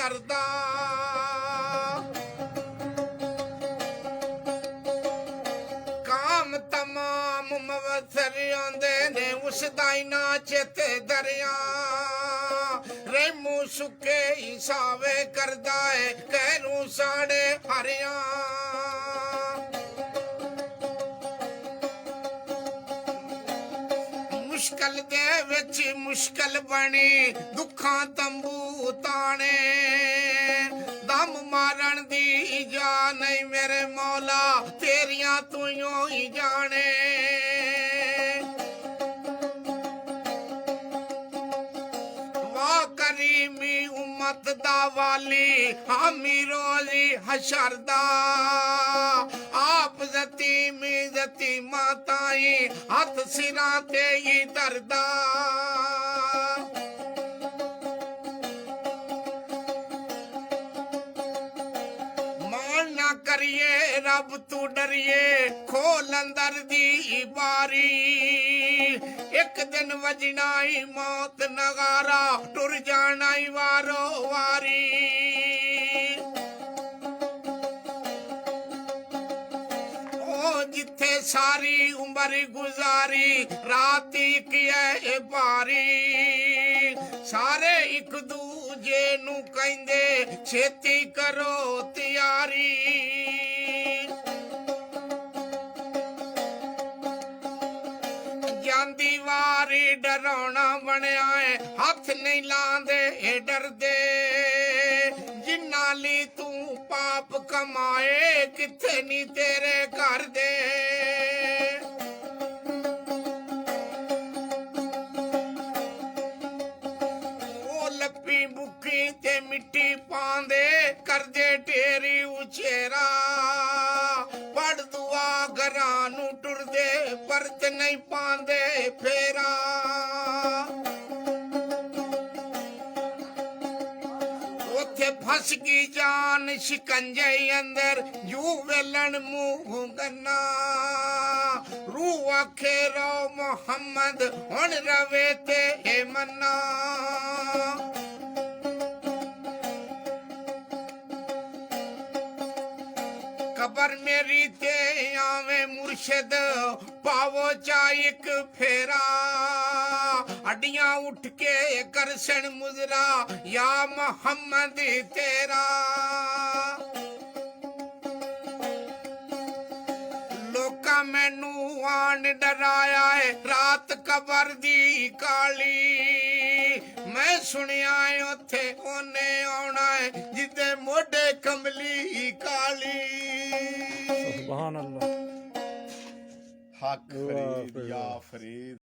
ਕਰਦਾ ਕਾਮ ਤਮਾਮ ਮਵਸਰ ਆਉਂਦੇ ਨੇ ਉਸ ਦਾ ਹੀ ਨਾ ਚੇਤੇ ਦਰਿਆ ਰੇਮੂ ਸੁੱਕੇ ਹਿਸਾਵੇ ਕਰਦਾ ਏ ਕਹਿਰੂ ਸਾੜੇ ਹਰਿਆ ਮੁਸ਼ਕਲ ਦੇ ਵਿੱਚ ਮੁਸ਼ਕਲ ਬਣੀ ਦੁੱਖਾਂ ਤੰਬੂ ਤਾਣੇ ਦਮ ਮਾਰਨ ਦੀ ਜਾ ਨਹੀਂ ਮੇਰੇ ਮੌਲਾ ਤੇਰੀਆਂ ਤੂੰ ਹੀ ਜਾਣੇ ਵਾਹ ਕਰੀਮੀ ਉਮਤ ਦਾ ਵਾਲੀ ਹਾਮੀ ਰੋਜ਼ੀ ਹਸ਼ਰ ਦਾ ਆਪ ਜ਼ਤੀਮੀ ਜ਼ਤੀ ਮਾਤਾਈ ਹੱਥ ਸਿਰਾਂ ਤੇ ਹੀ ਦਰਦਾ ਮਾਣ ਨਾ ਕਰੀਏ ਰੱਬ ਤੂੰ ਡਰੀਏ ਖੋਲ ਅੰਦਰ ਦੀ ਬਾਰੀ ਇੱਕ ਦਿਨ ਵਜਣਾ ਹੀ ਮੌਤ ਨਗਾਰਾ ਟੁਰ ਜਾਣਾ ਹੀ ਵਾਰੋ ਵਾਰੀ ਜਿੱਥੇ ਸਾਰੀ ਉਮਰ ਗੁਜ਼ਾਰੀ ਰਾਤੀ ਕਿਏ ਬਾਰੀ ਸਾਰੇ ਇੱਕ ਦੂਜੇ ਨੂੰ ਕਹਿੰਦੇ ਛੇਤੀ ਕਰੋ ਤਿਆਰੀ ਜਾਂਦੀ ਵਾਰੀ ਡਰਾਉਣਾ ਬਣਿਆ ਏ ਹੱਥ ਨਹੀਂ ਲਾਂਦੇ ਡਰਦੇ ਜਿੰਨਾ ਲਈ ਤੂੰ ਪਾਪ ਕਮਾਏ ਕਿੱਥੇ ਨੀ ਤੇਰੇ ਘਰ ਦੇ ਉਹ ਲੱਪੀ ਬੁੱਕੀ ਤੇ ਮਿੱਟੀ ਪਾਉਂਦੇ ਕਰਦੇ ਢੇਰੀ ਉਚੇਰਾ ਪੜ ਦੁਆ ਘਰਾਂ ਨੂੰ ਟੁਰਦੇ ਪਰਤ ਨਹੀਂ ਪਾਉਂਦੇ ਫੇਰਾ फस की जान शिकंजे अंदर यू वेलन मुंह गन्ना रूह आखे रो मोहम्मद हुन रवे ते हे मन्ना कबर मेरी ते आवे मुर्शिद पावो चा एक फेरा हड्डियां उठ के करसन मुजरा या मोहम्मद तेरा लोका मैनू आन डराया है रात कबर दी काली मैं सुनिया उथे ओने आना है जिदे मोढे कमली काली सुभान अल्लाह हक फरीद या फरीद